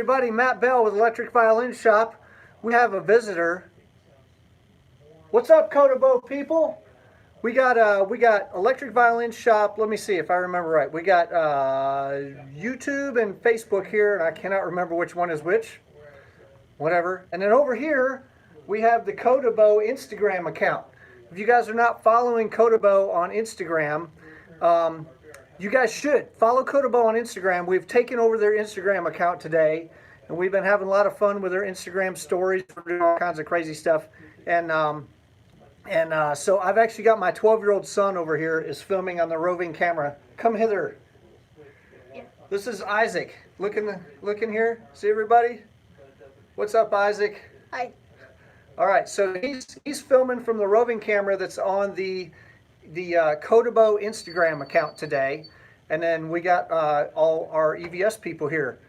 everybody, Matt Bell with Electric Violin Shop. We have a visitor. What's up, CodaBow people? We got Electric Violin Shop. Let me see if I remember right. We got YouTube and Facebook here, and I cannot remember which one is which. Whatever. And then over here, we have the CodaBow Instagram account. If you guys are not following CodaBow on Instagram, you guys should follow CodaBow on Instagram. We've taken over their Instagram account today, and we've been having a lot of fun with their Instagram stories. We're doing all kinds of crazy stuff. So I've actually got my 12-year-old son over here is filming on the roving camera. Come hither. Yeah. This is Isaac. Look in here. See everybody? What's up, Isaac? Hi. All right. So he's filming from the roving camera that's on the CodaBow Instagram account today, and then we got all our EVS people here.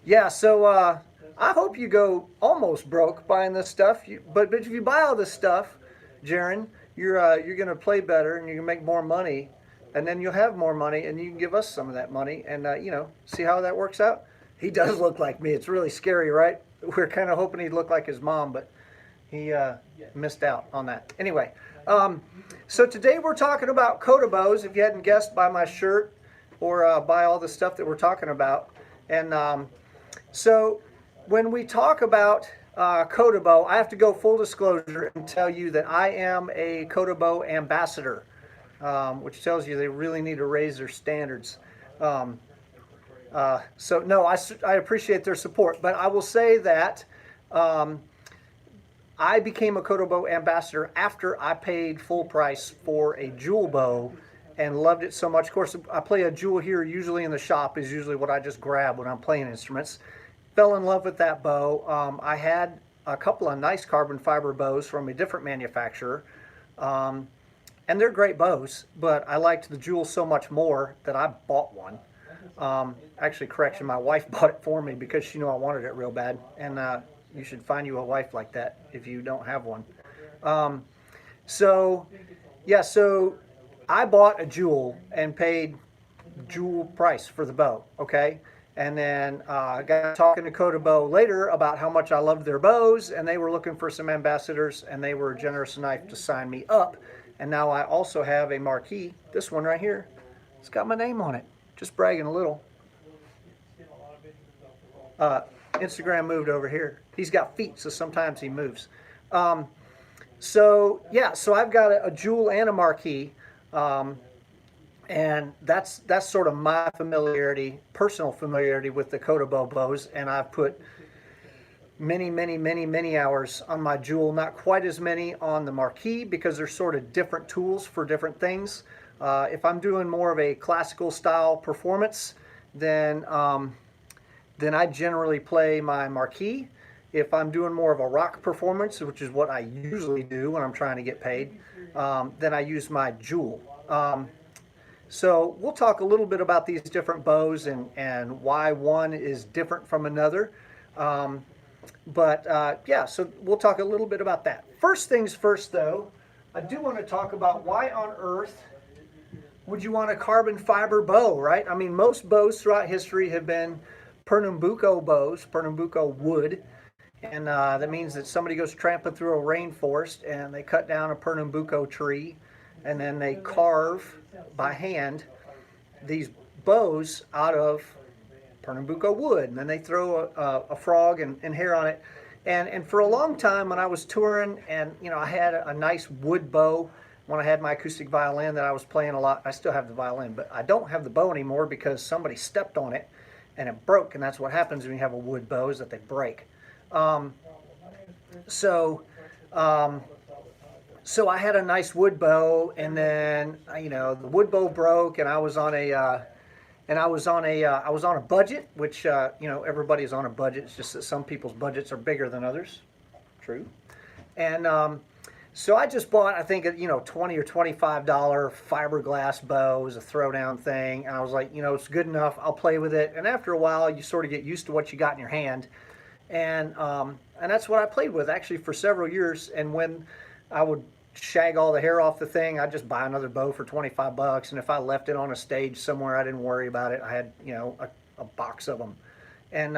Yeah. So I hope you go almost broke buying this stuff. But if you buy all this stuff, Jaron, you're gonna play better and you can make more money, and then you'll have more money and you can give us some of that money, and you know, see how that works out. He does look like me. It's really scary, right? We're kind of hoping he'd look like his mom, but he missed out on that. Anyway, so today we're talking about CodaBows. If you hadn't guessed by my shirt or by all the stuff that we're talking about, and so when we talk about CodaBow, I have to go full disclosure and tell you that I am a CodaBow ambassador, which tells you they really need to raise their standards. So no, I appreciate their support, but I will say that I became a CodaBow ambassador after I paid full price for a Joule bow and loved it so much. Of course, I play a Joule here usually in the shop, is usually what I just grab when I'm playing instruments. Fell in love with that bow. I had a couple of nice carbon fiber bows from a different manufacturer, and they're great bows, but I liked the Joule so much more that I bought one. Actually, correction, my wife bought it for me because she knew I wanted it real bad, and you should find you a wife like that if you don't have one. So I bought a Joule and paid Joule price for the bow, okay? And then I got talking to CodaBow later about how much I loved their bows, and they were looking for some ambassadors, and they were generous enough to sign me up. And now I also have a Marquise, this one right here. It's got my name on it. Just bragging a little. Instagram moved over here. He's got feet, so sometimes he moves. So I've got a Joule and a Marquise. And that's sort of my familiarity, personal familiarity with the CodaBow bows, and I've put many hours on my Joule. Not quite as many on the Marquise because they're sort of different tools for different things. If I'm doing more of a classical style performance, then I generally play my Marquise. If I'm doing more of a rock performance, which is what I usually do when I'm trying to get paid, then I use my Joule. So we'll talk a little bit about these different bows and why one is different from another. So we'll talk a little bit about that. First things first, though, I do want to talk about why on earth would you want a carbon fiber bow, right? I mean, most bows throughout history have been Pernambuco bows, Pernambuco wood. And that means that somebody goes tramping through a rainforest and they cut down a Pernambuco tree, and then they carve by hand these bows out of Pernambuco wood, and then they throw a frog and hair on it. And for a long time when I was touring, and you know, I had a nice wood bow when I had my acoustic violin that I was playing a lot. I still have the violin, but I don't have the bow anymore because somebody stepped on it and it broke, and that's what happens when you have a wood bow, is that they break. So I had a nice wood bow, and then you know, the wood bow broke, and I was on a budget, which you know, everybody's on a budget. It's just that some people's budgets are bigger than others. True. And so I just bought, I think, you know, $20 or $25 fiberglass bow. It was a throwdown thing, and I was like, you know, it's good enough. I'll play with it. And after a while, you sort of get used to what you got in your hand, and that's what I played with actually for several years. And when I would shag all the hair off the thing, I'd just buy another bow for 25 bucks, and if I left it on a stage somewhere, I didn't worry about it. I had, you know, a box of them. And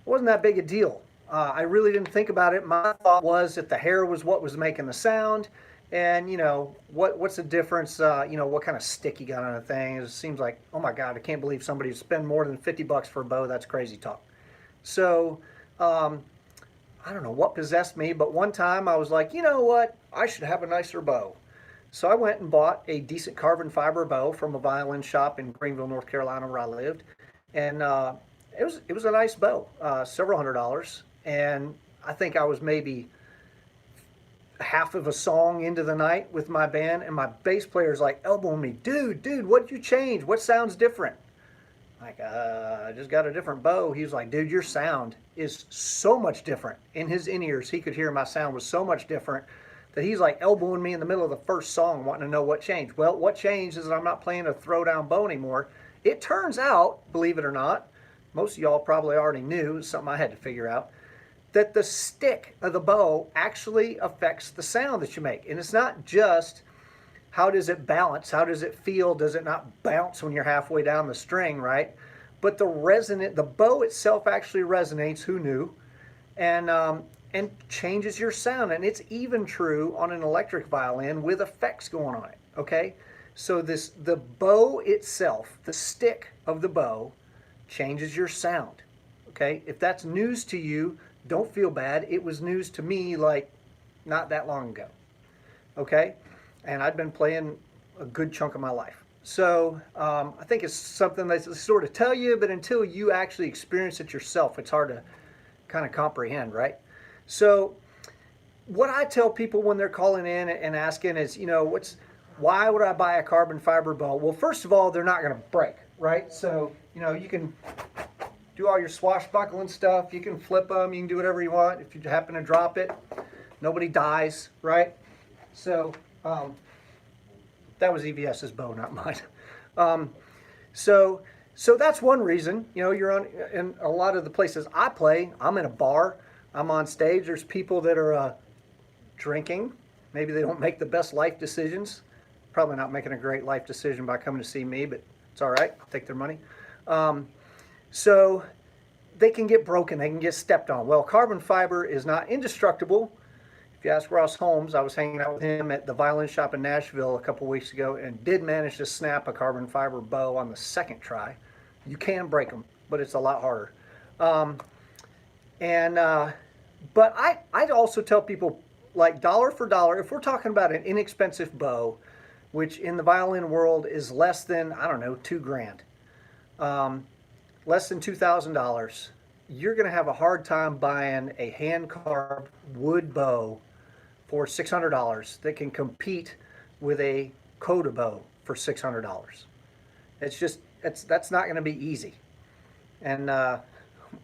It wasn't that big a deal. I really didn't think about it. My thought was that the hair was what was making the sound, and you know what's the difference? You know what kind of stick you got on a thing? It seems like, oh my God, I can't believe somebody would spend more than $50 for a bow. That's crazy talk. So I don't know what possessed me, but one time I was like, you know what? I should have a nicer bow. So I went and bought a decent carbon fiber bow from a violin shop in Greenville, North Carolina, where I lived, and it was a nice bow, several $100s, and I think I was maybe half of a song into the night with my band, and my bass player's like elbowing me, dude, what'd you change? What sounds different? Like, I just got a different bow. He was like, dude, your sound is so much different. In his in-ears, he could hear my sound was so much different that he's like elbowing me in the middle of the first song wanting to know what changed. Well, what changed is that I'm not playing a throwdown bow anymore. It turns out, believe it or not, most of y'all probably already knew, it's something I had to figure out, that the stick of the bow actually affects the sound that you make. And it's not just how does it balance, how does it feel, does it not bounce when you're halfway down the string, right? But the bow itself actually resonates, who knew, and changes your sound. And it's even true on an electric violin with effects going on it, okay? So the bow itself, the stick of the bow, changes your sound, okay? If that's news to you, don't feel bad. It was news to me like not that long ago, okay? And I'd been playing a good chunk of my life. So I think it's something that's sort of tell you, but until you actually experience it yourself, it's hard to kind of comprehend, right? So what I tell people when they're calling in and asking is, you know, why would I buy a carbon fiber bow? Well, first of all, they're not going to break, right? So, you know, you can do all your swashbuckling stuff. You can flip them. You can do whatever you want. If you happen to drop it, nobody dies, right? So that was EVS's bow, not mine. So that's one reason. You know, you're on in a lot of the places I play. I'm in a bar. I'm on stage. There's people that are drinking. Maybe they don't make the best life decisions. Probably not making a great life decision by coming to see me, but it's all right. I'll take their money. So they can get broken. They can get stepped on. Well, carbon fiber is not indestructible. If you ask Ross Holmes, I was hanging out with him at the violin shop in Nashville a couple weeks ago and did manage to snap a carbon fiber bow on the second try. You can break them, but it's a lot harder. But I also tell people, like dollar for dollar, if we're talking about an inexpensive bow, which in the violin world is less than, I don't know, $2,000, less than $2,000, you're going to have a hard time buying a hand-carved wood bow for $600 that can compete with a CodaBow for $600. It's just, that's not going to be easy. And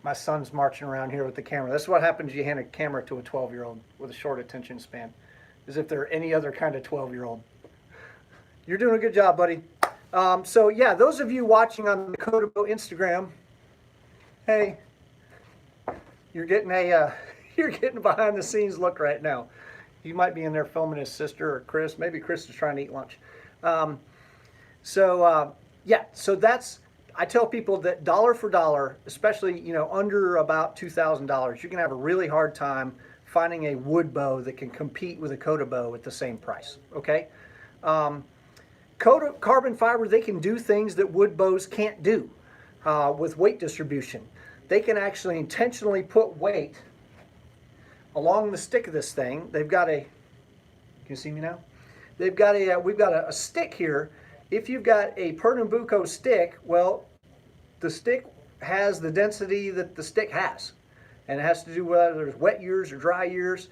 my son's marching around here with the camera. That's what happens if you hand a camera to a 12-year-old with a short attention span, as if they're any other kind of 12-year-old. You're doing a good job, buddy. So yeah, those of you watching on the CodaBow Instagram, hey, you're getting a you're getting behind the scenes look right now. You might be in there filming his sister or Chris. Maybe Chris is trying to eat lunch. Yeah, so that's, I tell people that dollar for dollar, especially, you know, under about $2,000, you're gonna have a really hard time finding a wood bow that can compete with a CodaBow at the same price. Okay. Carbon fiber, they can do things that wood bows can't do with weight distribution. They can actually intentionally put weight along the stick of this thing. They've got a, can you see me now? They've got a, we've got a stick here. If you've got a Pernambuco stick, well, the stick has the density that the stick has. And it has to do with whether there's wet years or dry years.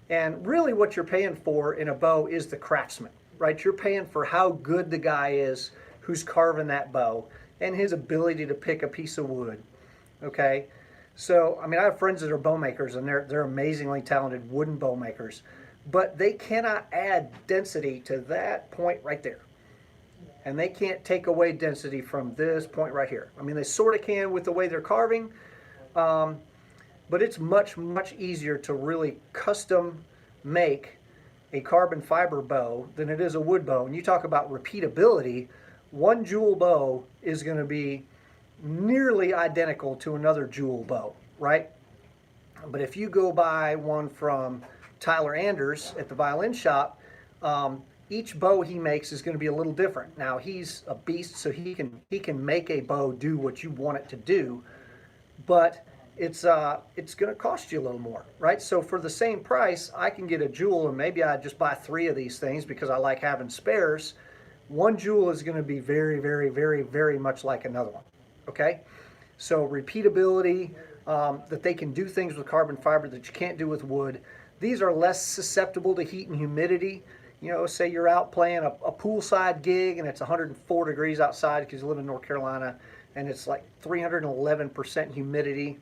And really what you're paying for in a bow is the craftsman, right? You're paying for how good the guy is who's carving that bow and his ability to pick a piece of wood, okay? So, I mean, I have friends that are bow makers and they're amazingly talented wooden bow makers, but they cannot add density to that point right there. And they can't take away density from this point right here. I mean, they sort of can with the way they're carving, but it's much, much easier to really custom make a carbon fiber bow than it is a wood bow. And you talk about repeatability, one Joule bow is going to be nearly identical to another Joule bow, right? But if you go buy one from Tyler Anders at the violin shop, each bow he makes is going to be a little different. Now he's a beast, so he can make a bow do what you want it to do, but it's going to cost you a little more, right? So for the same price, I can get a Joule, and maybe I just buy 3 of these things because I like having spares. One Joule is going to be very, very, very, very much like another one. Okay, so repeatability, that they can do things with carbon fiber that you can't do with wood. These are less susceptible to heat and humidity. You know, say you're out playing a poolside gig and it's 104 degrees outside because you live in North Carolina, and it's like 311% humidity,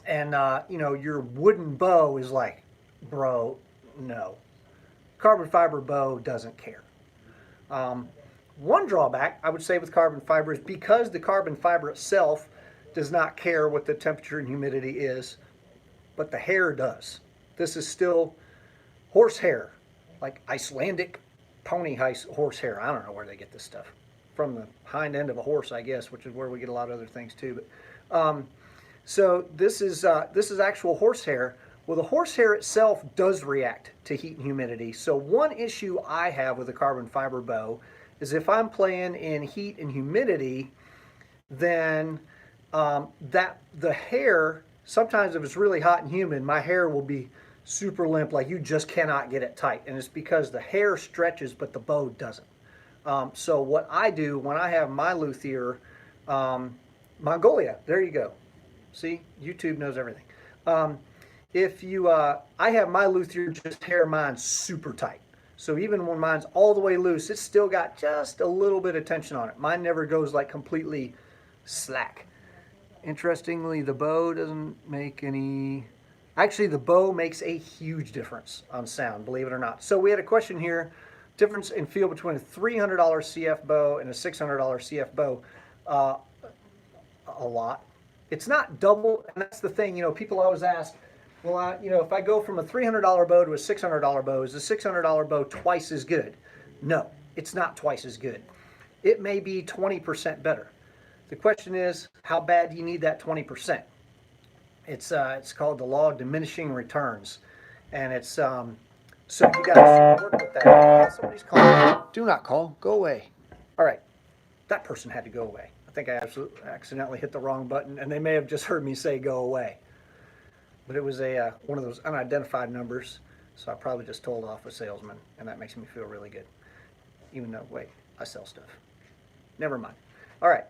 and you know, your wooden bow is like, bro, no. Carbon fiber bow doesn't care. One drawback I would say with carbon fiber is because the carbon fiber itself does not care what the temperature and humidity is, but the hair does. This is still horsehair, like Icelandic pony horsehair. I don't know where they get this stuff from, the hind end of a horse, I guess, which is where we get a lot of other things too. But so this is actual horsehair. Well, the horsehair itself does react to heat and humidity. So one issue I have with a carbon fiber bow is if I'm playing in heat and humidity, then that the hair, sometimes if it's really hot and humid, my hair will be super limp, like you just cannot get it tight. And it's because the hair stretches, but the bow doesn't. So what I do when I have my luthier, Mongolia, there you go. See, YouTube knows everything. I have my luthier just hair mine super tight. So even when mine's all the way loose, it's still got just a little bit of tension on it. Mine never goes like completely slack. Interestingly, the bow doesn't make any... Actually, the bow makes a huge difference on sound, believe it or not. So we had a question here, difference in feel between a $300 CF bow and a $600 CF bow. A lot. It's not double, and that's the thing, you know, people always ask, well, you know, if I go from a $300 bow to a $600 bow, is the $600 bow twice as good? No, it's not twice as good. It may be 20% better. The question is, how bad do you need that 20%? It's called the law of diminishing returns, and it's so you guys work with that. Somebody's calling. Do not call. Go away. All right, that person had to go away. I think I accidentally hit the wrong button, and they may have just heard me say go away. But it was one of those unidentified numbers, so I probably just told off a salesman, and that makes me feel really good. Even though, wait, I sell stuff. Never mind. All right.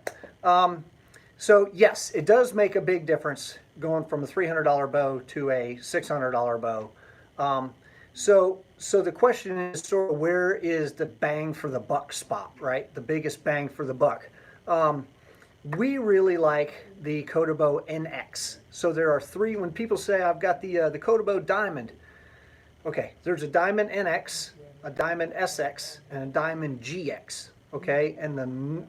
So yes, it does make a big difference going from a $300 bow to a $600 bow. So the question is sort of where is the bang for the buck spot, right? The biggest bang for the buck. We really like the CodaBow NX. So there are 3. When people say I've got the CodaBow Diamond, okay, there's a Diamond NX, a Diamond SX, and a Diamond GX. Okay, and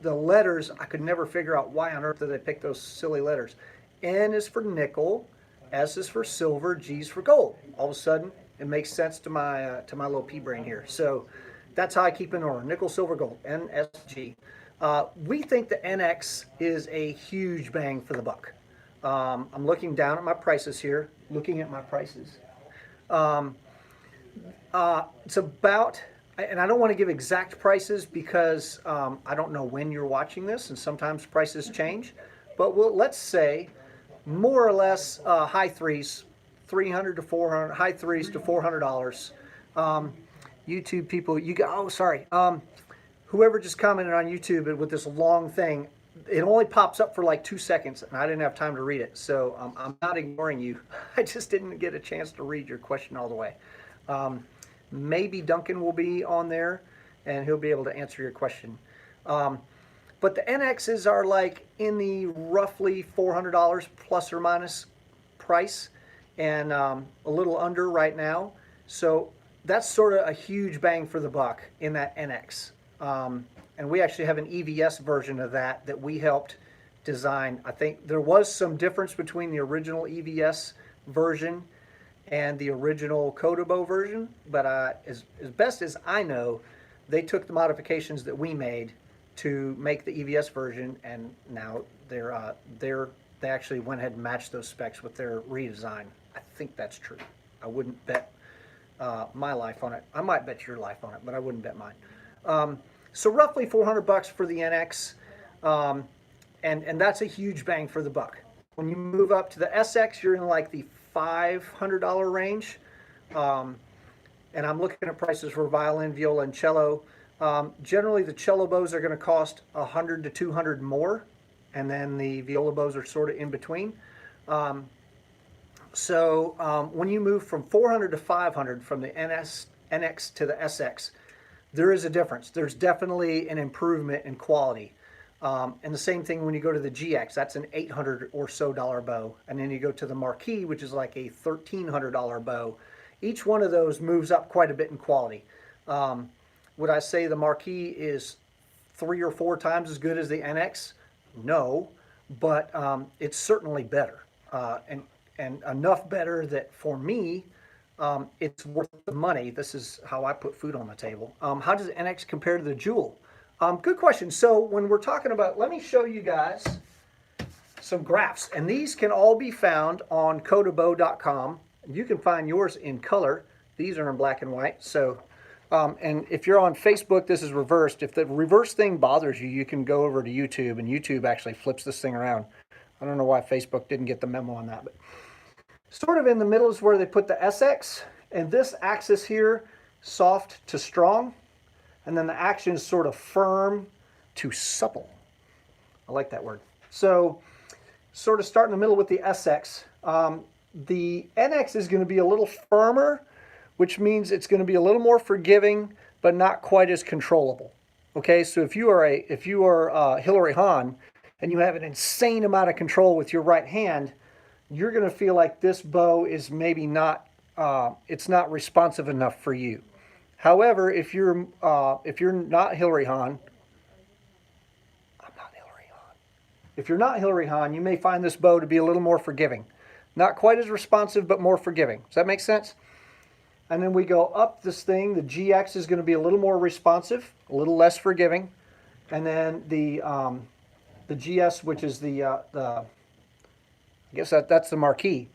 the letters, I could never figure out why on earth did they pick those silly letters. N is for nickel, S is for silver, G is for gold. All of a sudden, it makes sense to my little pea brain here. So that's how I keep in order: nickel, silver, gold, N, S, G. We think the NX is a huge bang for the buck. I'm looking down at my prices here, looking at my prices. It's about, and I don't want to give exact prices because I don't know when you're watching this, and sometimes prices change. But let's say more or less high threes, 300 to 400, high threes to $400. YouTube people, you got, oh sorry, whoever just commented on YouTube with this long thing, it only pops up for like 2 seconds, and I didn't have time to read it. So I'm not ignoring you. I just didn't get a chance to read your question all the way. Maybe Duncan will be on there, and he'll be able to answer your question. But the NXs are like in the roughly $400 plus or minus price, and a little under right now. So that's sort of a huge bang for the buck in that NX. And we actually have an EVS version of that we helped design. I think there was some difference between the original EVS version and the original CodaBow version, but as best as I know, they took the modifications that we made to make the EVS version, and now they're they actually went ahead and matched those specs with their redesign. I think that's true. I wouldn't bet my life on it. I might bet your life on it, but I wouldn't bet mine. So roughly 400 bucks for the NX, and that's a huge bang for the buck. When you move up to the SX, you're in like the $500 range. And I'm looking at prices for violin, viola, and cello. Generally, the cello bows are going to cost 100 to 200 more, and then the viola bows are sort of in between. So when you move from 400 to 500 from the NX to the SX, there is a difference. There's definitely an improvement in quality. And the same thing when you go to the GX, that's an $800 or so bow. And then you go to the Marquise, which is like a $1,300 bow. Each one of those moves up quite a bit in quality. Would I say the Marquise is 3 or 4 times as good as the NX? No, but it's certainly better. And enough better that for me, it's worth the money. This is how I put food on the table. How does the NX compare to the Joule? Good question. So when we're talking about, let me show you guys some graphs. And these can all be found on CodaBow.com. You can find yours in color. These are in black and white. So, and if you're on Facebook, this is reversed. If the reverse thing bothers you, you can go over to YouTube, and YouTube actually flips this thing around. I don't know why Facebook didn't get the memo on that, but sort of in the middle is where they put the SX, and this axis here, soft to strong, and then the action is sort of firm to supple. I like that word. So sort of start in the middle with the SX. The NX is going to be a little firmer, which means it's going to be a little more forgiving, but not quite as controllable. Okay, so if you are Hilary Hahn and you have an insane amount of control with your right hand, you're going to feel like this bow is maybe not, it's not responsive enough for you. However, if you're not Hilary Hahn, if you're not Hilary Hahn, you may find this bow to be a little more forgiving. Not quite as responsive, but more forgiving. Does that make sense? And then we go up this thing. The GX is going to be a little more responsive, a little less forgiving. And then the GS, which is I guess that's the Marquise.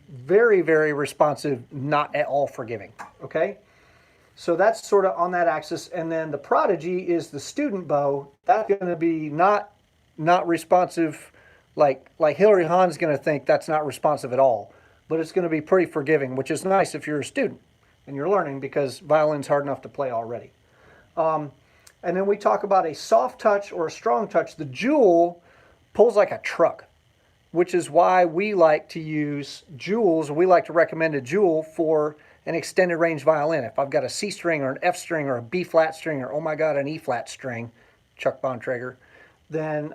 Very, very responsive, not at all forgiving. Okay? So that's sort of on that axis. And then the Prodigy is the student bow. That's going to be not responsive, like Hilary Hahn's going to think that's not responsive at all. But it's going to be pretty forgiving, which is nice if you're a student and you're learning, because violin's hard enough to play already. And then we talk about a soft touch or a strong touch. The Joule pulls like a truck, which is why we like to use Joules. We like to recommend a Joule for an extended range violin. If I've got a C string or an F string or a B flat string or, oh my God, an E flat string, Chuck Bontrager, then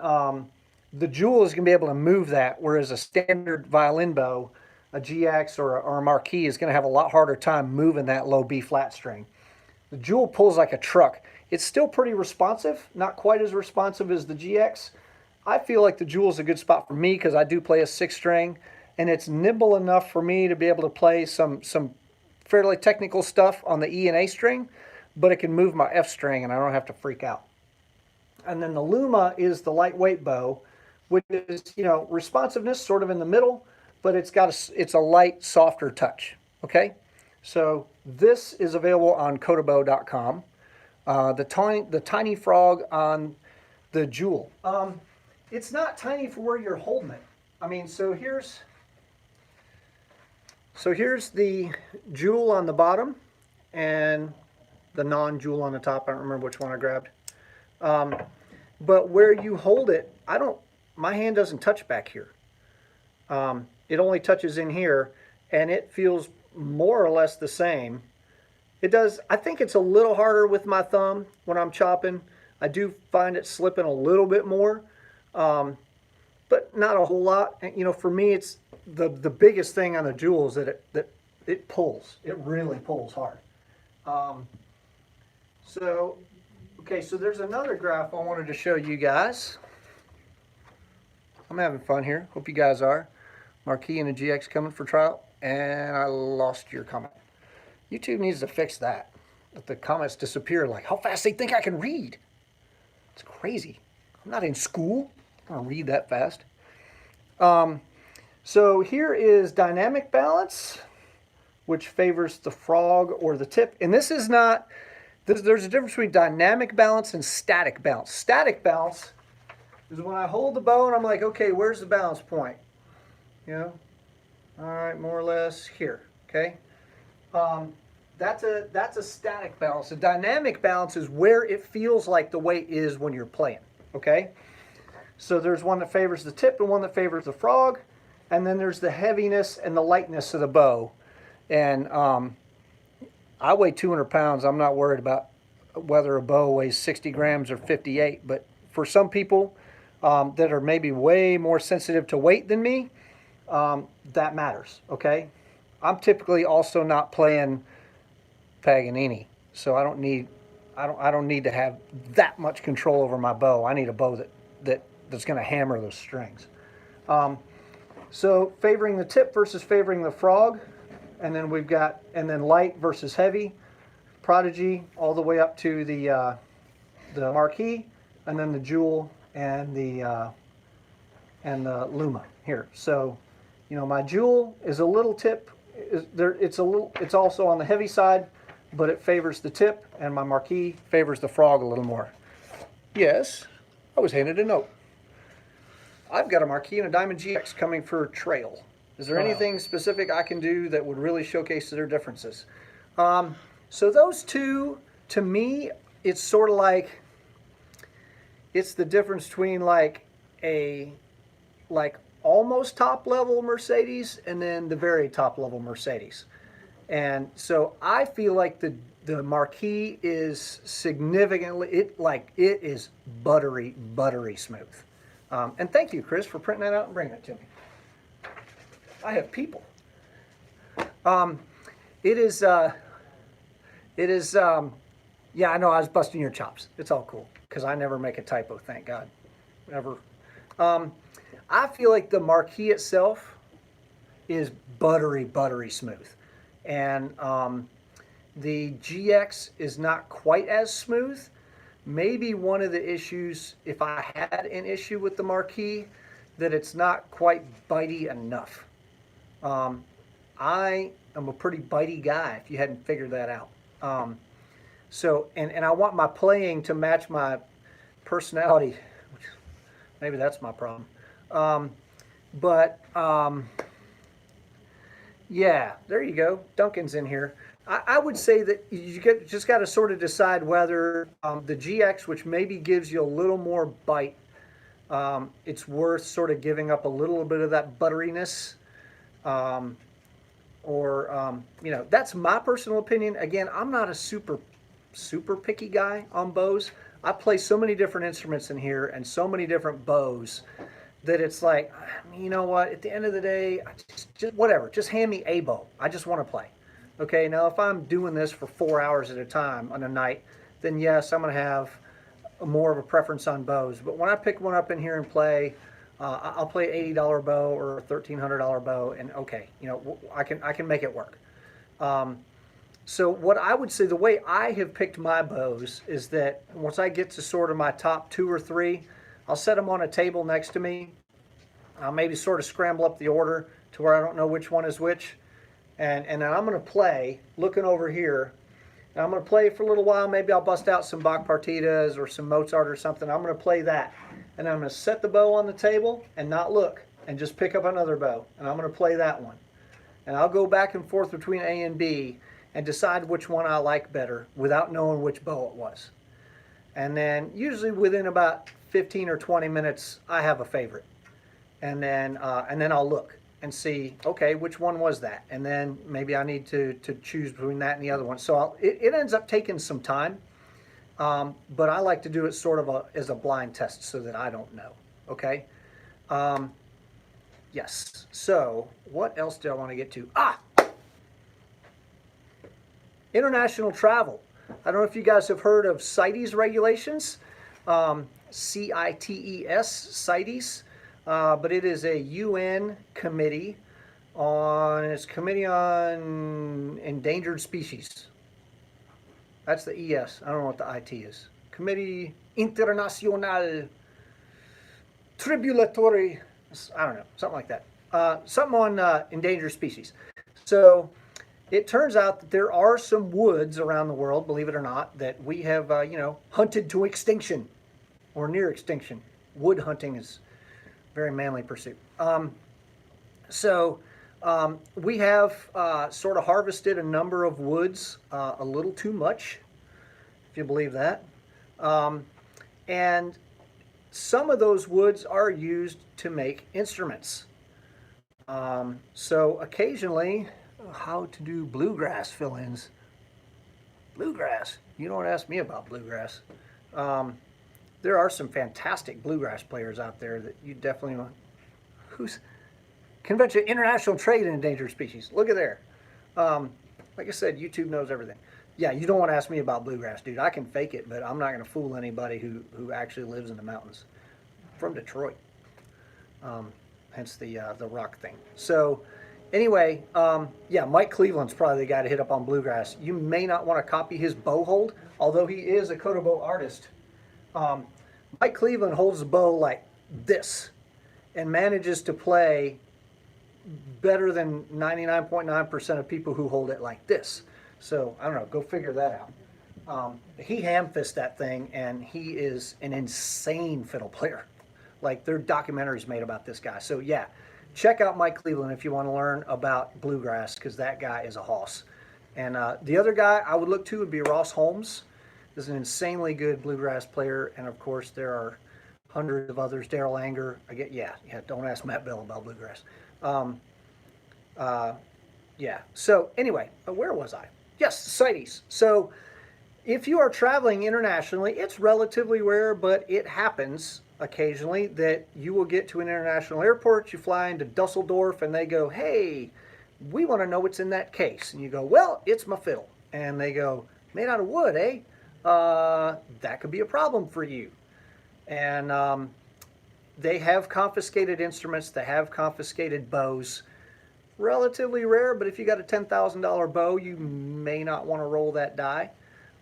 the Joule is going to be able to move that, whereas a standard violin bow, a GX or a Marquise, is going to have a lot harder time moving that low B flat string. The Joule pulls like a truck. It's still pretty responsive, not quite as responsive as the GX. I feel like the Joule is a good spot for me because I do play a 6 string, and it's nimble enough for me to be able to play some fairly technical stuff on the E and A string, but it can move my F string and I don't have to freak out. And then the Luma is the lightweight bow, which is, responsiveness sort of in the middle, but it's a light, softer touch. Okay, so this is available on CodaBow.com. The tiny frog on the Joule. It's not tiny for where you're holding it. I mean, so here's the Joule on the bottom and the non-Joule on the top. I don't remember which one I grabbed. But where you hold it, my hand doesn't touch back here. It only touches in here, and it feels more or less the same. It does. I think it's a little harder with my thumb when I'm chopping. I do find it slipping a little bit more, but not a whole lot. And, for me, it's the biggest thing on the Joule is that it pulls. It really pulls hard. Okay, so there's another graph I wanted to show you guys. I'm having fun here. Hope you guys are. Marquise and a GX coming for trial. And I lost your comment. YouTube needs to fix that. Let the comments disappear like how fast they think I can read. It's crazy. I'm not in school. I don't read that fast. So here is dynamic balance, which favors the frog or the tip. And this is not, there's a difference between dynamic balance and static balance. Static balance is when I hold the bow and I'm like, okay, where's the balance point? You know, all right, more or less here, okay? That's a static balance. A dynamic balance is where it feels like the weight is when you're playing, okay? So there's one that favors the tip and one that favors the frog, and then there's the heaviness and the lightness of the bow. And I weigh 200 pounds. I'm not worried about whether a bow weighs 60 grams or 58, but for some people that are maybe way more sensitive to weight than me, that matters, okay? I'm typically also not playing Paganini, so I don't need to have that much control over my bow. I need a bow that's going to hammer those strings. So favoring the tip versus favoring the frog, and then we've got light versus heavy, Prodigy all the way up to the Marquise, and then the Joule and the Luma here. So, you know, my Joule is a little tip. It's also on the heavy side, but it favors the tip, and my Marquise favors the frog a little more. Yes, I was handed a note. I've got a Marquise and a Diamond GX coming for trail. Is there anything specific I can do that would really showcase their differences? So those two, to me, it's sort of like, it's the difference between like almost top level Mercedes and then the very top level Mercedes. And so I feel like the Marquise is significantly, it is buttery smooth. And thank you, Chris, for printing that out and bringing it to me. I have people. Yeah, I know I was busting your chops. It's all cool because I never make a typo, thank God, ever. I feel like the Marquise itself is buttery smooth. And the GX is not quite as smooth. Maybe one of the issues, if I had an issue with the Marquise, that it's not quite bitey enough. I am a pretty bitey guy, if you hadn't figured that out. So, and I want my playing to match my personality, which maybe that's my problem. Yeah, there you go. Duncan's in here. I would say that you just got to sort of decide whether the GX, which maybe gives you a little more bite, it's worth sort of giving up a little bit of that butteriness. You know, that's my personal opinion. Again, I'm not a super picky guy on bows. I play so many different instruments in here and so many different bows that it's like, you know what, at the end of the day, just whatever, just hand me a bow. I just want to play. Okay, now if I'm doing this for 4 hours at a time on a night, then yes, I'm going to have more of a preference on bows. But when I pick one up in here and play, I'll play an $80 bow or a $1,300 bow, and okay, you know, I can make it work. So what I would say, the way I have picked my bows is that once I get to sort of my top 2 or 3, I'll set them on a table next to me. I'll maybe sort of scramble up the order to where I don't know which one is which. And then I'm going to play, looking over here. And I'm going to play for a little while. Maybe I'll bust out some Bach partitas or some Mozart or something. I'm going to play that. And I'm going to set the bow on the table and not look and just pick up another bow. And I'm going to play that one. And I'll go back and forth between A and B and decide which one I like better without knowing which bow it was. And then usually within about 15 or 20 minutes, I have a favorite. And then I'll look and see, okay, which one was that? And then maybe I need to choose between that and the other one. So it ends up taking some time, but I like to do it sort of as a blind test so that I don't know, okay? Yes, so what else do I want to get to? International travel. I don't know if you guys have heard of CITES regulations, CITES, CITES. But it is a UN committee it's Committee on Endangered Species. That's the ES. I don't know what the IT is. Committee International Tribulatory I don't know, something like that. Something on endangered species. So it turns out that there are some woods around the world, believe it or not, that we have, you know, hunted to extinction or near extinction. Wood hunting is a very manly pursuit. We have sort of harvested a number of woods, a little too much, if you believe that. And some of those woods are used to make instruments. So occasionally, how to do bluegrass fill-ins. Bluegrass, you don't ask me about bluegrass. There are some fantastic bluegrass players out there that you definitely want. Who's Convention International Trade in Endangered Species? Look at there. Like I said, YouTube knows everything. Yeah, you don't want to ask me about bluegrass, dude. I can fake it, but I'm not going to fool anybody who actually lives in the mountains. I'm from Detroit, hence the rock thing. So anyway, yeah, Mike Cleveland's probably the guy to hit up on bluegrass. You may not want to copy his bow hold, although he is a CodaBow artist. Mike Cleveland holds the bow like this and manages to play better than 99.9% of people who hold it like this. So I don't know, go figure that out. He ham-fists that thing, and he is an insane fiddle player. Like, there are documentaries made about this guy. So yeah, check out Mike Cleveland if you want to learn about bluegrass, because that guy is a hoss. And the other guy I would look to would be Ross Holmes. He's an insanely good bluegrass player, and of course there are hundreds of others. Daryl Anger. Yeah. Don't ask Matt Bell about bluegrass. Yeah. So anyway, where was I? Yes, CITES. So if you are traveling internationally, it's relatively rare, but it happens occasionally that you will get to an international airport, you fly into Dusseldorf, and they go, hey, we want to know what's in that case. And you go, well, it's my fiddle. And they go, made out of wood, eh? That could be a problem for you. And they have confiscated instruments, they have confiscated bows. Relatively rare, but if you got a $10,000 bow, you may not want to roll that die.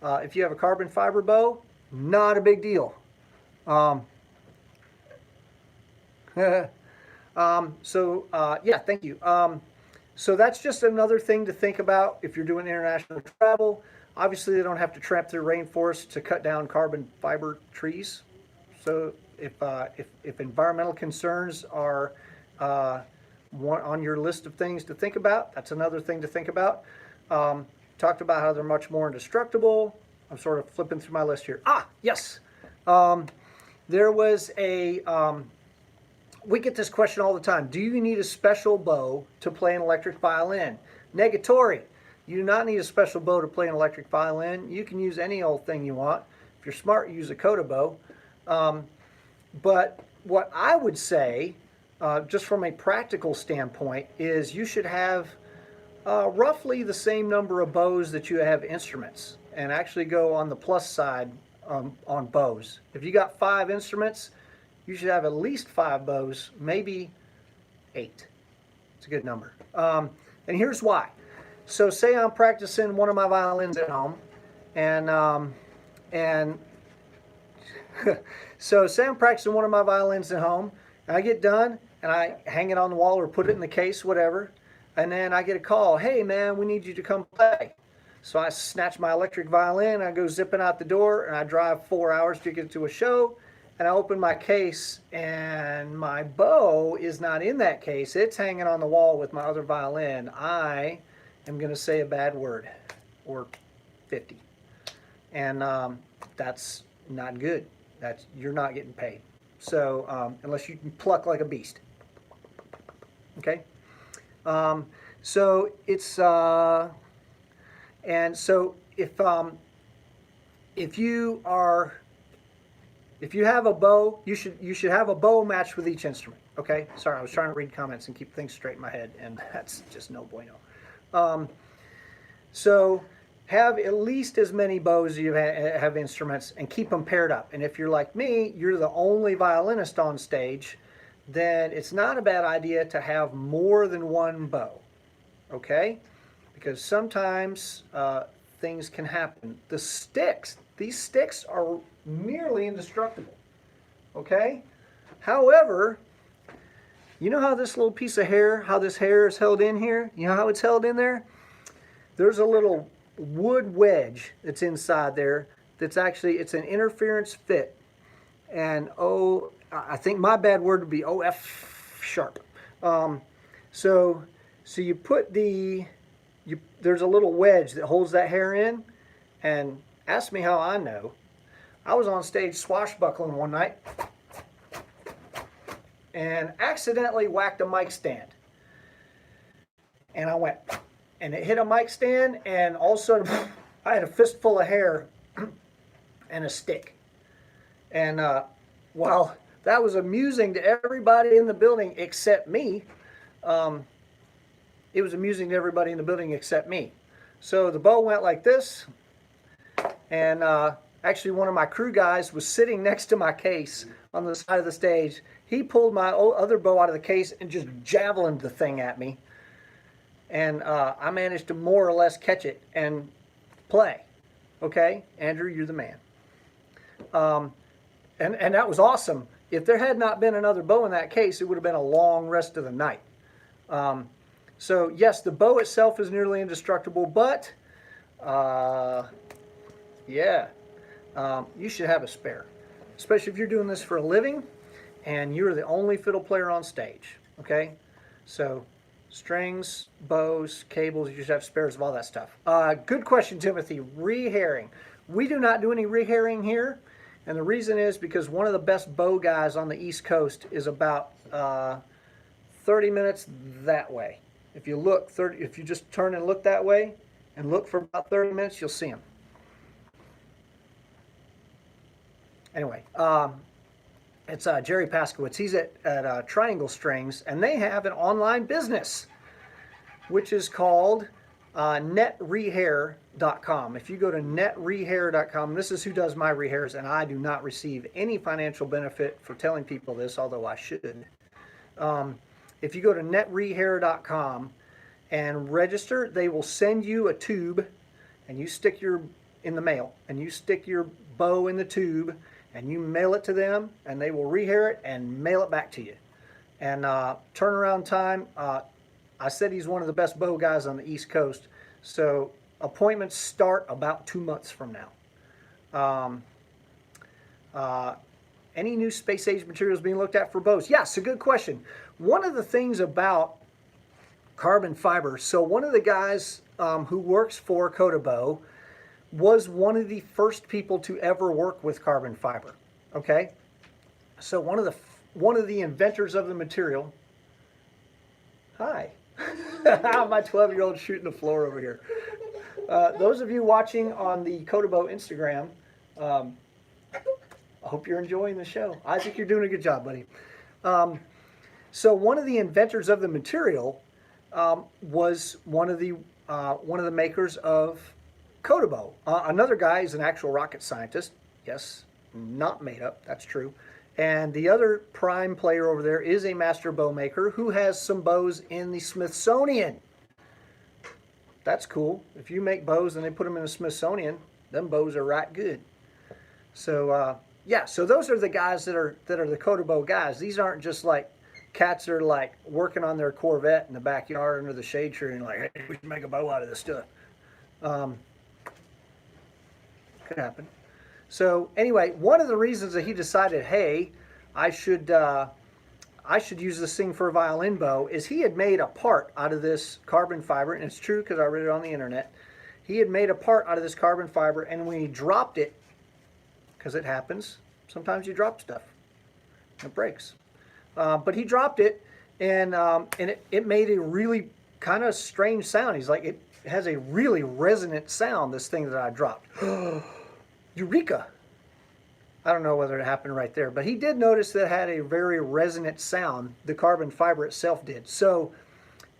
If you have a carbon fiber bow, not a big deal. Yeah, thank you. So that's just another thing to think about if you're doing international travel. Obviously, they don't have to tramp through rainforests to cut down carbon fiber trees. So if environmental concerns are on your list of things to think about, that's another thing to think about. Talked about how they're much more indestructible. I'm sort of flipping through my list here. Yes. There was a, we get this question all the time. Do you need a special bow to play an electric violin? Negatory. You do not need a special bow to play an electric violin. You can use any old thing you want. If you're smart, use a CodaBow. But what I would say, just from a practical standpoint, is you should have roughly the same number of bows that you have instruments, and actually go on the plus side on bows. If you got 5 instruments, you should have at least 5 bows, maybe 8. It's a good number. And here's why. So say I'm practicing one of my violins at home, so say I'm practicing one of my violins at home, and I get done, and I hang it on the wall or put it in the case, whatever, and then I get a call, hey man, we need you to come play. So I snatch my electric violin, I go zipping out the door, and I drive 4 hours to get to a show, and I open my case, and my bow is not in that case. It's hanging on the wall with my other violin. I am going to say a bad word, or 50. And that's not good. You're not getting paid. So unless you can pluck like a beast. Okay? So it's and so if you have a bow, you should have a bow matched with each instrument. Okay? Sorry, I was trying to read comments and keep things straight in my head, and that's just no bueno. So have at least as many bows as you have instruments, and keep them paired up. And if you're like me, you're the only violinist on stage, then it's not a bad idea to have more than one bow, okay? Because sometimes things can happen. These sticks are nearly indestructible, okay? However, You know how this little piece of hair, how this hair is held in here? You know how it's held in there? There's a little wood wedge that's inside there that's actually, it's an interference fit. And oh, I think my bad word would be OF sharp. So you put there's a little wedge that holds that hair in, and ask me how I know. I was on stage swashbuckling one night and accidentally whacked a mic stand. And I went, and it hit a mic stand, and all of a sudden I had a fistful of hair and a stick. And while that was amusing to everybody in the building except me, it was amusing to everybody in the building except me. So the bow went like this, and actually one of my crew guys was sitting next to my case on the side of the stage. He pulled my other bow out of the case and just javelined the thing at me. And I managed to more or less catch it and play. Okay, Andrew, you're the man. And that was awesome. If there had not been another bow in that case, it would have been a long rest of the night. So yes, the bow itself is nearly indestructible, but yeah, you should have a spare, especially if you're doing this for a living and you're the only fiddle player on stage. Okay, so strings, bows, cables, you should have spares of all that stuff. Good question, Timothy. Rehairing. We do not do any rehairing here, and the reason is because one of the best bow guys on the East Coast is about 30 minutes that way. If you look, if you just turn and look that way and look for about 30 minutes, you'll see him. Anyway, it's Jerry Paskowitz. He's at Triangle Strings, and they have an online business, which is called netrehair.com. If you go to netrehair.com, this is who does my rehairs, and I do not receive any financial benefit for telling people this, although I should. If you go to netrehair.com and register, they will send you a tube, and you stick in the mail, and you stick your bow in the tube, and you mail it to them, and they will rehair it and mail it back to you. And turnaround time, I said he's one of the best bow guys on the East Coast, so appointments start about 2 months from now. Any new space age materials being looked at for bows? Yes, a good question. One of the things about carbon fiber, so one of the guys who works for CodaBow was one of the first people to ever work with carbon fiber. Okay, so one of the inventors of the material. Hi, my 12-year-old shooting the floor over here. Those of you watching on the CodaBow Instagram, I hope you're enjoying the show. Isaac, you're doing a good job, buddy. So one of the inventors of the material was one of the makers of CodaBow. Another guy is an actual rocket scientist. Yes, not made up. That's true. And the other prime player over there is a master bow maker who has some bows in the Smithsonian. That's cool. If you make bows and they put them in the Smithsonian, them bows are right good. So yeah, so those are the guys that are the CodaBow guys. These aren't just like cats that are like working on their Corvette in the backyard under the shade tree and like, hey, we should make a bow out of this stuff. Could happen. So anyway, one of the reasons that he decided, hey, I should use this thing for a violin bow is he had made a part out of this carbon fiber, and it's true because I read it on the internet. He had made a part out of this carbon fiber, and when he dropped it, because it happens, sometimes you drop stuff, and it breaks. But he dropped it, and it made a really kind of strange sound. He's like, it has a really resonant sound, this thing that I dropped. Eureka! I don't know whether it happened right there, but he did notice that it had a very resonant sound, the carbon fiber itself did. So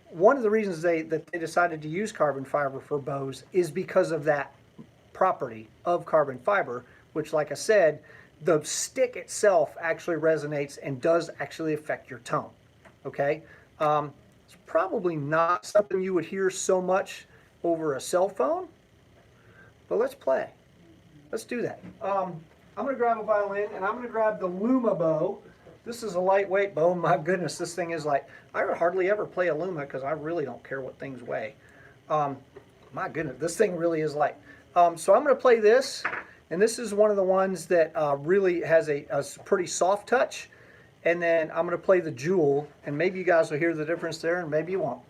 one of the reasons that they decided to use carbon fiber for bows is because of that property of carbon fiber, which, like I said, the stick itself actually resonates and does actually affect your tone. Okay? It's probably not something you would hear so much over a cell phone, but let's play. Let's do that. I'm going to grab a violin, and I'm going to grab the Luma bow. This is a lightweight bow. My goodness, this thing is like, I hardly ever play a Luma because I really don't care what things weigh. My goodness, this thing really is light. So I'm going to play this, and this is one of the ones that really has a pretty soft touch. And then I'm going to play the Joule, and maybe you guys will hear the difference there, and maybe you won't.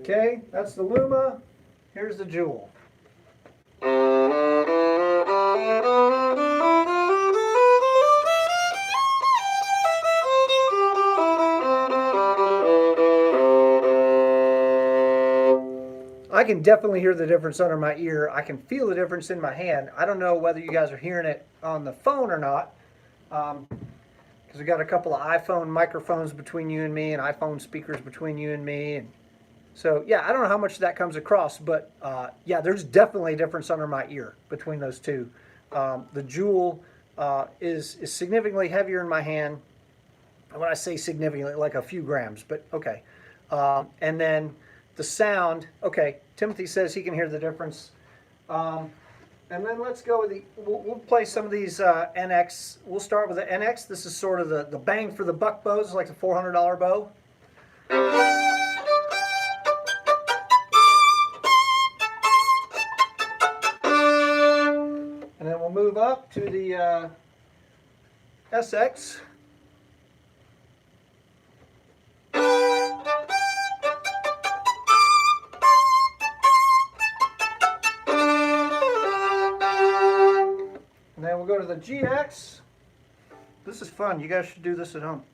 Okay, that's the Luma. Here's the Joule. I can definitely hear the difference under my ear. I can feel the difference in my hand. I don't know whether you guys are hearing it on the phone or not, because we got a couple of iPhone microphones between you and me and iPhone speakers between you and me. And so, yeah, I don't know how much that comes across, but yeah, there's definitely a difference under my ear between those two. The Joule is significantly heavier in my hand. And when I say significantly, like a few grams, but okay. And then the sound, okay, Timothy says he can hear the difference. And then let's go with the, we'll play some of these NX. We'll start with the NX. This is sort of the bang for the buck bows, like the $400 bow. And then we'll move up to the SX. And then we'll go to the GX. This is fun. You guys should do this at home.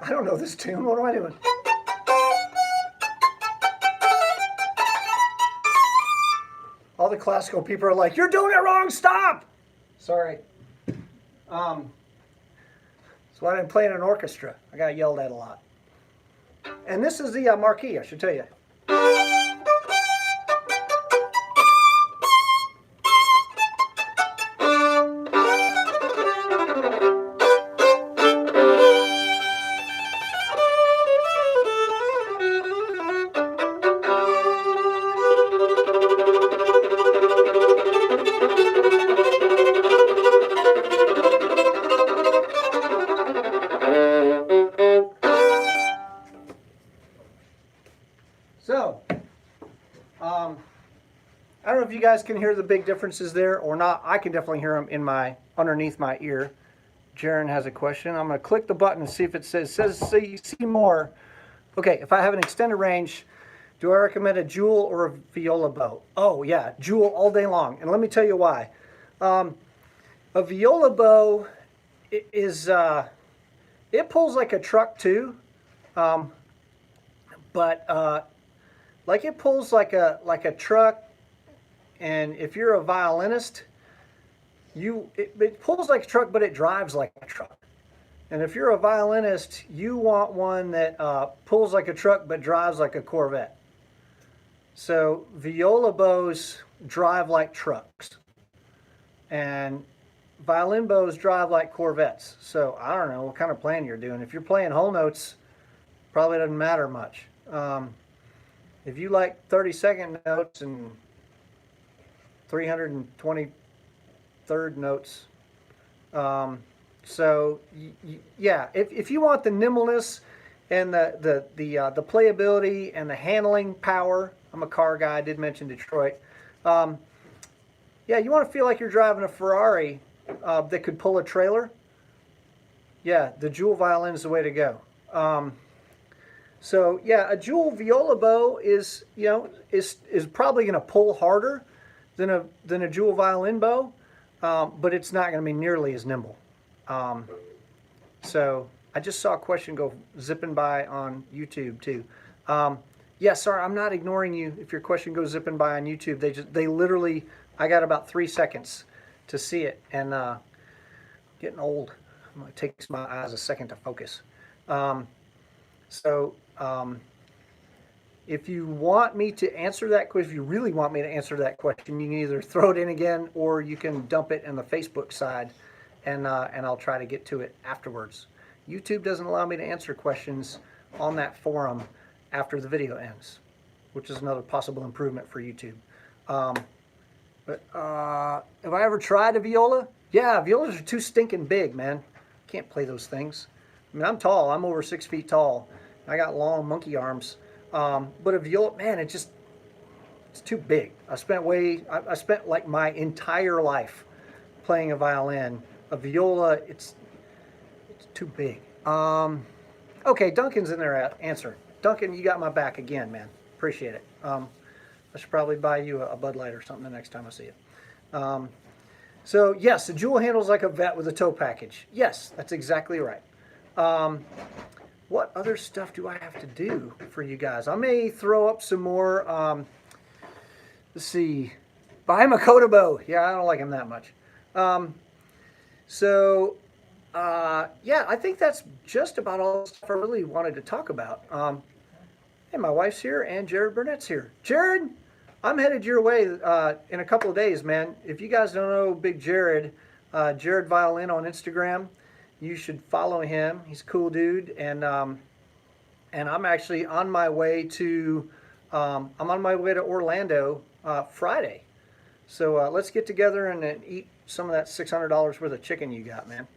I don't know this tune. What am I doing? All the classical people are like, "You're doing it wrong. Stop!" Sorry. That's why I didn't play in an orchestra. I got yelled at a lot. And this is the Marquise, I should tell you. So, I don't know if you guys can hear the big differences there or not. I can definitely hear them in my underneath my ear. Jaron has a question. I'm going to click the button and see if it says see more. Okay, if I have an extended range, do I recommend a Joule or a viola bow? Oh yeah, Joule all day long. And let me tell you why. A viola bow is it pulls like a truck too, but like it pulls like a truck. And if you're a violinist, it pulls like a truck, but it drives like a truck. And if you're a violinist, you want one that pulls like a truck but drives like a Corvette. So viola bows drive like trucks, and violin bows drive like Corvettes. So I don't know what kind of playing you're doing. If you're playing whole notes, probably doesn't matter much. If you like 30-second notes and 323rd notes, so yeah, if you want the nimbleness and the playability and the handling power, I'm a car guy. I did mention Detroit. Yeah, you want to feel like you're driving a Ferrari that could pull a trailer. Yeah, the Joule violin is the way to go. So yeah, a Joule viola bow is probably going to pull harder than a Joule violin bow, but it's not going to be nearly as nimble. So I just saw a question go zipping by on YouTube too. Yeah, sorry, I'm not ignoring you. If your question goes zipping by on YouTube, they literally, I got about 3 seconds to see it, and getting old. It takes my eyes a second to focus. if you want me to answer that question, if you really want me to answer that question, you can either throw it in again or you can dump it in the Facebook side, and I'll try to get to it afterwards. YouTube doesn't allow me to answer questions on that forum after the video ends, which is another possible improvement for YouTube. But have I ever tried a viola? Yeah, violas are too stinking big, man. Can't play those things. I mean, I'm tall. I'm over 6 feet tall. I got long monkey arms. But a viola, man, it's too big. I spent like my entire life playing a violin. A viola, it's too big. Okay, Duncan's in there answering. Duncan, you got my back again, man. Appreciate it. I should probably buy you a Bud Light or something the next time I see you. So yes, the Joule handles like a vet with a tow package. Yes, that's exactly right. What other stuff do I have to do for you guys? I may throw up some more, let's see, buy him a CodaBow. Yeah, I don't like him that much. Yeah, I think that's just about all the stuff I really wanted to talk about. Hey, my wife's here and Jared Burnett's here. Jared, I'm headed your way in a couple of days, man. If you guys don't know Big Jared, Jared Violin on Instagram, you should follow him. He's a cool dude, and I'm actually on my way to Orlando Friday. So let's get together and eat some of that $600 worth of chicken you got, man.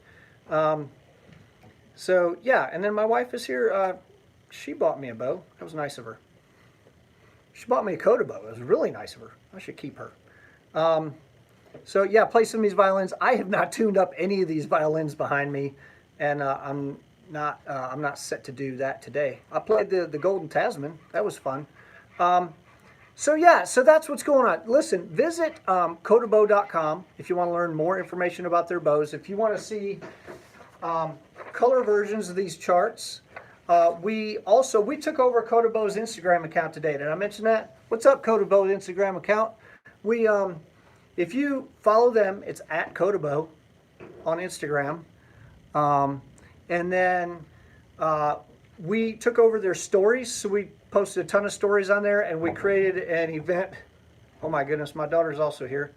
So yeah, and then my wife is here. She bought me a bow. That was nice of her. She bought me a CodaBow. It was really nice of her. I should keep her. So yeah, play some of these violins. I have not tuned up any of these violins behind me, and I'm not set to do that today. I played the Golden Tasman. That was fun. So yeah, so that's what's going on. Listen, visit CodaBow.com if you want to learn more information about their bows. If you want to see color versions of these charts. We took over CodaBow's Instagram account today. Did I mention that? What's up, CodaBow's Instagram account? If you follow them, it's at CodaBow on Instagram. And then we took over their stories, so we posted a ton of stories on there, and we created an event. Oh my goodness, my daughter's also here.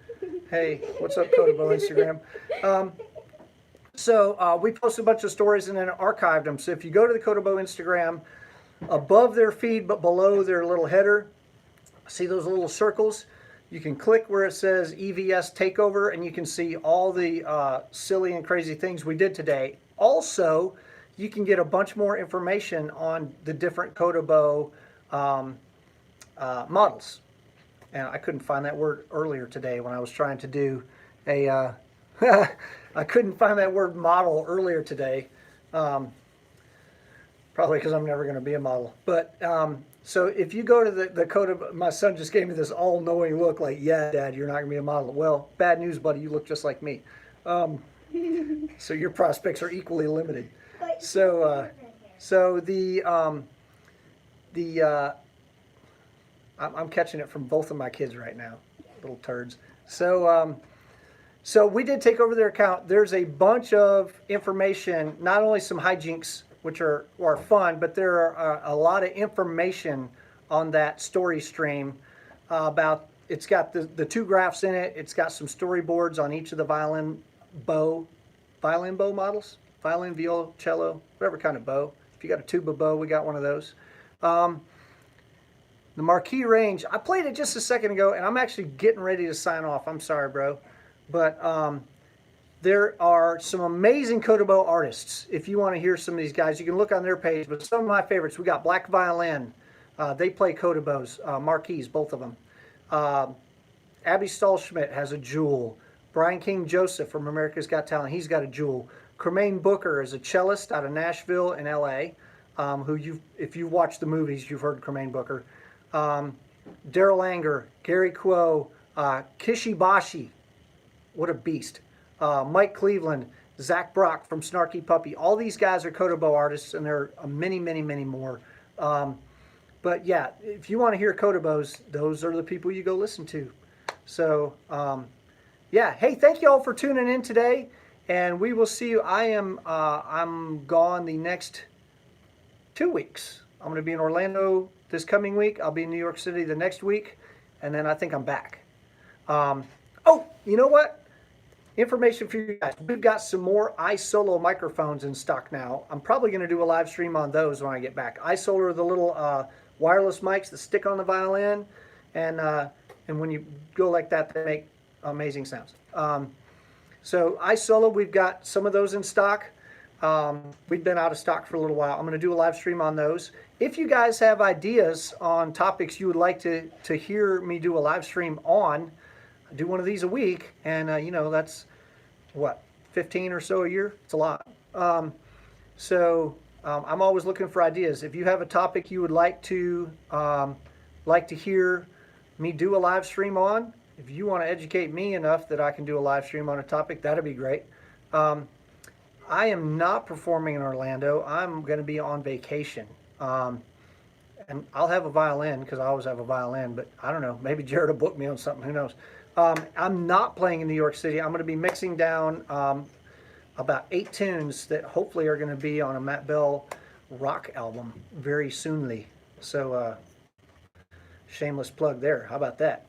Hey, what's up, CodaBow Instagram? So we posted a bunch of stories and then archived them. So if you go to the CodaBow Instagram, above their feed but below their little header, see those little circles? You can click where it says EVS Takeover, and you can see all the silly and crazy things we did today. Also, you can get a bunch more information on the different CodaBow models. And I couldn't find that word earlier today when I was trying to do a... I couldn't find that word model earlier today, probably because I'm never going to be a model. But so if you go to the CodaBow, my son just gave me this all-knowing look like, yeah, Dad, you're not going to be a model. Well, bad news, buddy, you look just like me. So your prospects are equally limited. So I'm catching it from both of my kids right now, little turds. So we did take over their account. There's a bunch of information, not only some hijinks, which are fun, but there are a lot of information on that story stream about, it's got the two graphs in it. It's got some storyboards on each of the violin bow models, violin, viola, cello, whatever kind of bow. If you got a tuba bow, we got one of those. The Marquise range, I played it just a second ago, and I'm actually getting ready to sign off. I'm sorry, bro. But there are some amazing CodaBow artists. If you want to hear some of these guys, you can look on their page. But some of my favorites, we got Black Violin. They play CodaBows. Marquise, both of them. Abby Stahlschmidt has a Joule. Brian King Joseph from America's Got Talent, he's got a Joule. Cremaine Booker is a cellist out of Nashville and L.A., if you've watched the movies, you've heard Cremaine Booker. Daryl Anger, Gary Kuo, Kishibashi, what a beast. Mike Cleveland, Zach Brock from Snarky Puppy. All these guys are CodaBow artists, and there are many, many, many more. But yeah, if you want to hear CodaBows, those are the people you go listen to. So yeah, hey, thank you all for tuning in today, and we will see you. I'm gone the next 2 weeks. I'm going to be in Orlando this coming week. I'll be in New York City the next week, and then I think I'm back. Oh, you know what? Information for you guys. We've got some more iSolo microphones in stock now. I'm probably going to do a live stream on those when I get back. iSolo are the little wireless mics that stick on the violin, and when you go like that, they make amazing sounds. So iSolo, we've got some of those in stock. We've been out of stock for a little while. I'm going to do a live stream on those. If you guys have ideas on topics you would like to hear me do a live stream on, I do one of these a week, and you know, that's what, 15 or so a year? It's a lot. I'm always looking for ideas. If you have a topic you would like to hear me do a live stream on, if you want to educate me enough that I can do a live stream on a topic, that'd be great. I am not performing in Orlando. I'm going to be on vacation. And I'll have a violin because I always have a violin, but I don't know, maybe Jared will book me on something, who knows. I'm not playing in New York City. I'm going to be mixing down about 8 tunes that hopefully are going to be on a Matt Bell rock album very soonly. So shameless plug there. How about that?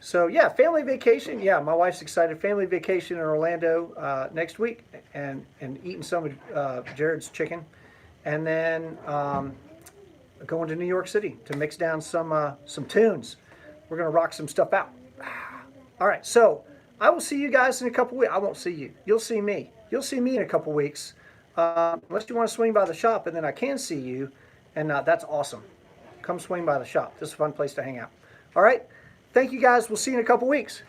So yeah, family vacation. Yeah, my wife's excited. Family vacation in Orlando next week, and eating some of Jared's chicken, and then going to New York City to mix down some tunes. We're gonna rock some stuff out. All right, so I will see you guys in a couple weeks. I won't see you. You'll see me. You'll see me in a couple weeks, unless you want to swing by the shop, and then I can see you, and that's awesome. Come swing by the shop. This is a fun place to hang out. All right. Thank you guys. We'll see you in a couple weeks.